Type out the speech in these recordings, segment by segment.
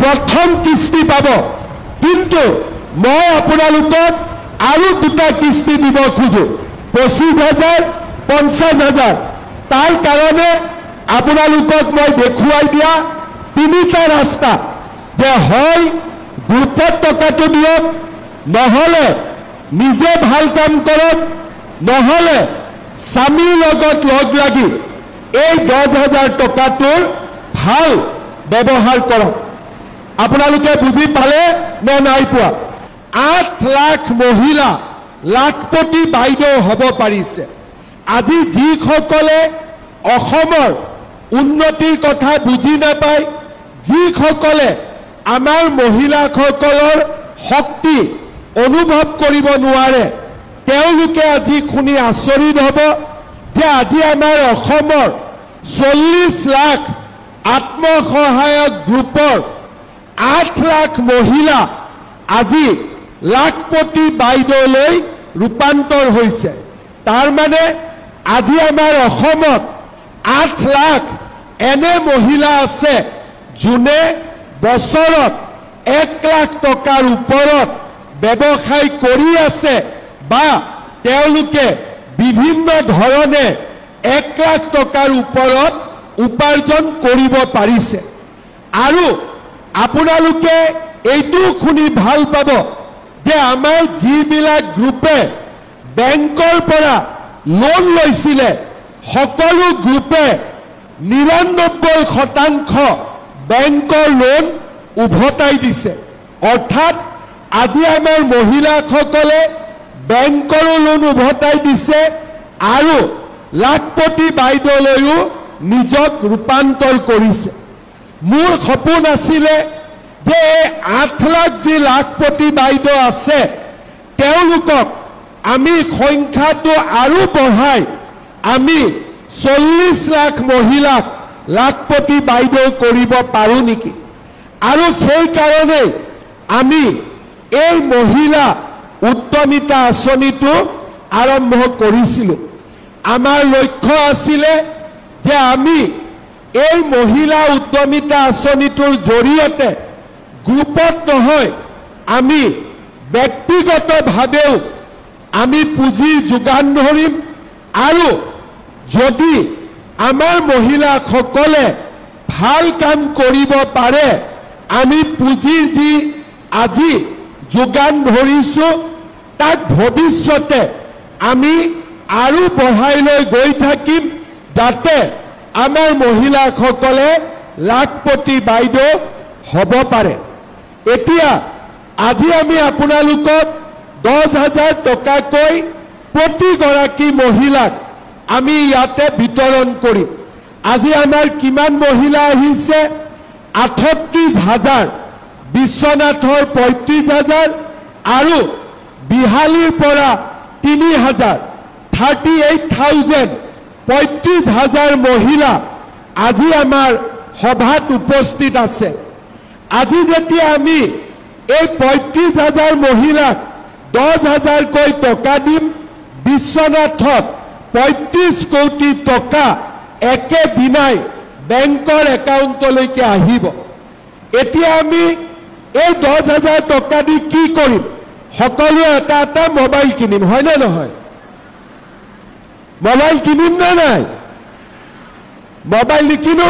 প্ৰথম কিস্তি পাব কিন্তু মই আপোনালোকক আৰু দুটা কিস্তি দিব খোজো 25,000 50,000 তাৰ কাৰণে আপোনালোকক মই দেখুৱাই দিয়া তিনিটা ৰাস্তা যে হয় গ্ৰুপত টকাটো দিয়ক নহলে নিজে ভাল কাম কৰক নহলে স্বামীৰ লগত লগ লাগি এই 10,000 টকাটোৰ ভাল ব্যৱহাৰ কৰক আপোনালোকে বুজি পালে নে নাই পোৱা 8 লাখ মহিলা লাখপতি বাইদেউ হ'ব পাৰিছে আজি যিসকলে অসমৰ উন্নতিৰ কথা বুজি নাপায় যিসকলে আমাৰ মহিলাসকলৰ শক্তি অনুভৱ কৰিব নোৱাৰে তেওঁলোকে আজি শুনি আচৰিত হ'ব যে আজি আমাৰ অসমৰ 40 লাখ আত্মসহায়ক গ্ৰুপৰ 8 লাখ মহিলা আজি লাখপতি বাইদেউলৈ ৰূপান্তৰ হৈছে তাৰ মানে আজি আমাৰ অসমত 8 লাখ এনে মহিলা আছে যোনে বছৰত 1 লাখ টকাৰ ওপৰত ব্যৱসায় কৰি আছে বা তেওঁলোকে বিভিন্ন ধৰণে 1 লাখ টকাৰ ওপৰত উপাৰ্জন কৰিব পাৰিছে আৰু আপোনালোকে এইটো শুনি ভাল পাব যে আমাৰ যিবিলাক গ্ৰুপে বেংকৰ পৰা লোন লৈছিলে সকলো গ্ৰুপে 99% বেংকৰ লোন উভতাই দিছে অৰ্থাৎ আজি আমাৰ মহিলাসকলে বেংকৰ লোন উভতাই দিছে আৰু লাখপতি বাইদেউলৈও নিজক ৰূপান্তৰ কৰিছে মোৰ সপোন আছিলে যে 8 লাখ যি লাখপতি বাইদেউ আছে তেওঁলোকক আমি সংখ্যাটো আৰু বঢ়াই আমি 40 লাখ মহিলাক লাখপতি বাইদেউ কৰিব পাৰো নেকি আৰু সেই কাৰণে আমি এই মহিলা উদ্যমিতা আঁচনিটো আৰম্ভ কৰিছিলো আমাৰ লক্ষ্য আছিলে যে আমি এই মহিলা উদ্যমিতা আঁচনিটোৰ জৰিয়তে গ্ৰুপত নহয় আমি ব্যক্তিগতভাৱেও আমি পুঁজি যোগান ধৰিম আৰু যদি আমাৰ মহিলাসকলে ভাল কাম কৰিব পাৰে আমি পুঁজিৰ যি আজি যোগান ধৰিছো তাক ভৱিষ্যতে আমি আৰু বঢ়াই লৈ গৈ থাকিম যাতে আমাৰ মহিলাসকলে লাখপতি বাইদেউ হ'ব পাৰে এতিয়া আজি আমি আপোনালোকক 10,000 টকাকৈ প্ৰতিগৰাকী মহিলাক আমি ইয়াতে বিতৰণ কৰিম আজি আমাৰ কিমান মহিলা আহিছে 38,000 বিশ্বনাথৰ 35,000 আৰু বিহালীৰ পৰা 3,000 38,000 35,000 মহিলা আজি আমাৰ সভাত উপস্থিত আছে আজি যেতিয়া আমি এই 35,000 মহিলাক 10,000 কৈ টকা দিম বিশ্বনাথত 35 কোটি টকা একেদিনাই বেংকৰ একাউণ্টলৈকে আহিব এতিয়া আমি এই 10,000 টকা দি কি কৰিম সকলোৱে এটা মোবাইল কিনিম হয় না নহয় মোবাইল কিনিম না নাই মোবাইল নিকিনো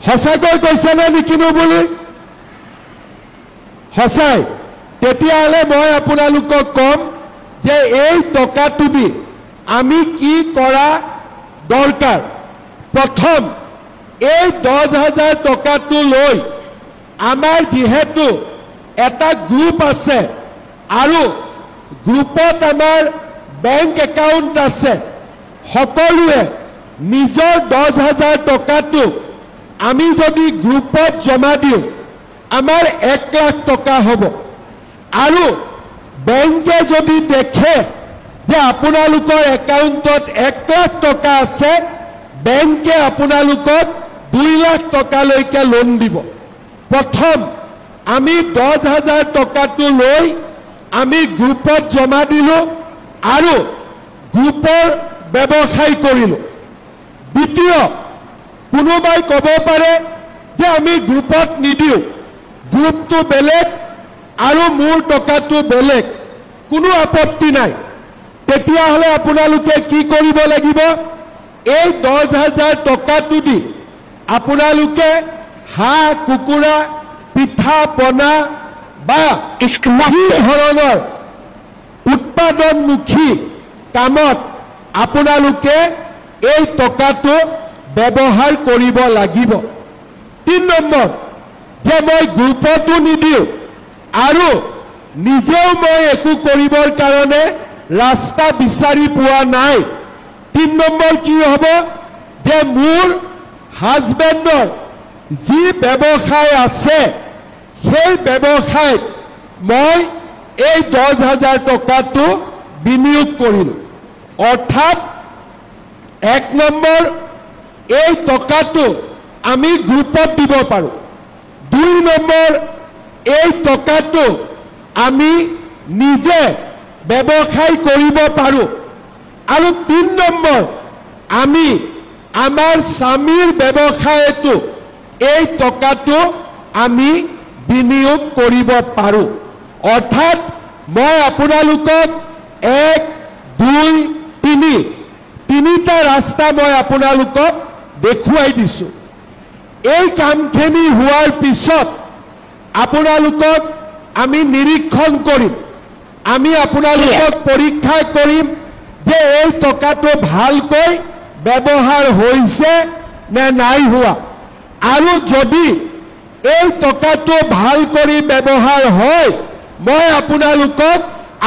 সঁচাকৈ কৈছে না নিকিনো বুলি সঁচাই তেতিয়াহ'লে মই আপোনালোকক কম যে এই টকাটো দি আমি কি কৰা দৰকাৰ প্ৰথম এই 10,000 টকাটো লৈ আমাৰ যেহেতু এটা গ্ৰুপ আছে আৰু গ্ৰুপত আমাৰ বেংক একাউণ্ট আছে সকলোৱে নিজৰ 10,000 টকাটো আমি যদি গ্ৰুপত জমা দিওঁ আমাৰ 1 লাখ টকা হ'ব আৰু বেংকে যদি দেখে যে আপোনালোকৰ একাউণ্টত 1 লাখ টকা আছে বেংকে আপোনালোকক 2 লাখ টকালৈকে লোন দিব প্ৰথম আমি 10,000 টকাটো লৈ আমি গ্ৰুপত জমা দিলো আৰু গ্ৰুপৰ ব্যৱসায় কৰিলো দ্বিতীয় কোনোবাই ক'ব পাৰে যে আমি গ্ৰুপত নিদিওঁ, গ্ৰুপটো বেলেগ আৰু মোৰ টকাটো বেলেগ, কোনো আপত্তি নাই, তেতিয়াহ'লে আপোনালোকে কি কৰিব লাগিব? এই 10,000 টকাটো দি আপোনালোকে হাঁহ কুকুৰা পিঠা পনা বা কি ধৰণৰ উৎপাদনমুখী কামত আপোনালোকে এই টকাটো ব্যৱহাৰ কৰিব লাগিব। 3 নম্বৰ, যে মই গ্ৰুপতো নিদিওঁ আৰু নিজেও মই একো কৰিবৰ কাৰণে ৰাস্তা বিচাৰি পোৱা নাই। 3 নম্বৰ কি হ'ব? যে মোৰ হাজবেণ্ডৰ যি ব্যৱসায় আছে সেই ব্যৱসায়ত মই এই 10,000 টকাটো বিনিয়োগ কৰিলোঁ। অৰ্থাৎ 1 নম্বৰ, এই টকাটো আমি গ্ৰুপত দিব পাৰোঁ। 2 নম্বৰ, এই টকাটো আমি নিজে ব্যৱসায় কৰিব পাৰোঁ। আৰু 3 নম্বৰ, আমি আমাৰ স্বামীৰ ব্যৱসায়তো এই টকাটো আমি বিনিয়োগ কৰিব পাৰোঁ। অৰ্থাৎ মই আপোনালোকক 1, 2, 3 তিনিটা ৰাস্তা মই আপোনালোকক দেখুৱাই দিছোঁ। এই কামখিনি হোৱাৰ পিছত আপোনালোকক আমি নিৰীক্ষণ কৰিম, আমি আপোনালোকক পৰীক্ষা কৰিম যে এই টকাটো ভালকৈ ব্যৱহাৰ হৈছে নে নাই হোৱা। আৰু যদি এই টকাটো ভাল কৰি ব্যৱহাৰ হয়, মই আপোনালোকক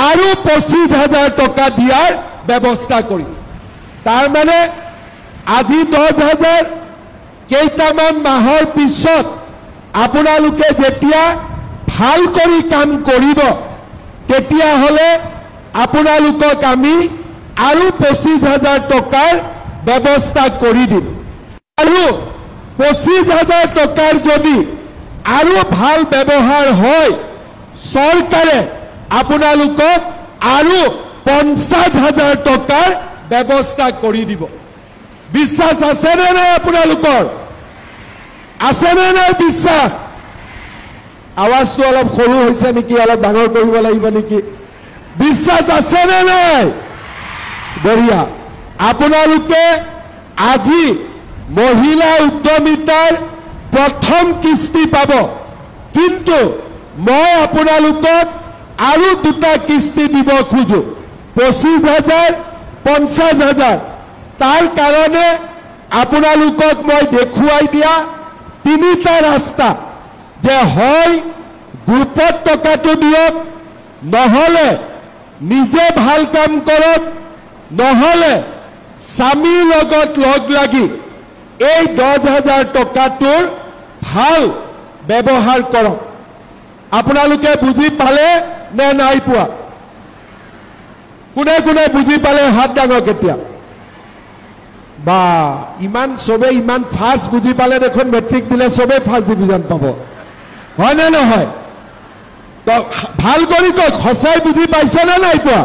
আৰু 25,000 টকা দিয়াৰ ব্যৱস্থা কৰিম। তাৰ মানে আজি 10,000, কেইটামান মাহৰ পিছত আপোনালোকে যেতিয়া ভাল কৰি কাম কৰিব, তেতিয়াহ'লে আপোনালোকক আমি আৰু 25,000 টকাৰ ব্যৱস্থা কৰি দিম। আৰু 25,000 টকাৰ যদি আৰু ভাল ব্যৱহাৰ হয়, চৰকাৰে আপোনালোকক আৰু 50,000 টকাৰ ব্যৱস্থা কৰি দিব। বিশ্বাস আছেনে নাই আপোনালোকৰ? আছেনে নাই বিশ্বাস? আৱাজটো অলপ সৰু হৈছে নেকি, অলপ ডাঙৰ কৰিব লাগিব নেকি? বিশ্বাস আছেনে নাই? বঢ়িয়া। আপোনালোকে আজি মহিলা উদ্যমিতাৰ প্ৰথম কিস্তি পাব, কিন্তু মই আপোনালোকক আৰু 2টা কিস্তি দিব খোজো, 25,000, 50,000। তাৰ কাৰণে আপোনালোকক মই দেখুৱাই দিয়া 3টা ৰাস্তা, যে হয় গ্ৰুপত টকাটো দিয়ক, নহ'লে নিজে ভাল কাম কৰক, নহ'লে স্বামীৰ লগত লগ লাগি এই 10,000 টকাটোৰ ভাল ব্যৱহাৰ কৰক। আপোনালোকে বুজি পালে নে নাই পোৱা? কোনে কোনে বুজি পালে হাত দাঙক এতিয়া। বা ইমান চবে ইমান ফাষ্ট বুজি পালে দেখোন মেট্ৰিক দিলে চবে ফাৰ্ষ্ট ডিভিজন পাব, হয়নে নহয়? তো ভাল কৰি কওক, সঁচাই বুজি পাইছে নে নাই পোৱা?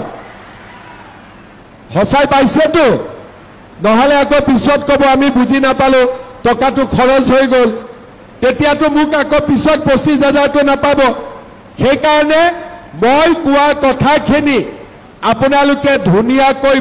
সঁচাই পাইছেতো? নহ'লে আকৌ পিছত ক'ব আমি বুজি নাপালোঁ, টকাটো খৰচ হৈ গ'ল, তেতিয়াতো মোক আকৌ পিছত 25,000টো নাপাব। সেইকাৰণে মই কোৱা কথাখিনি আপোনালোকে ধুনীয়াকৈ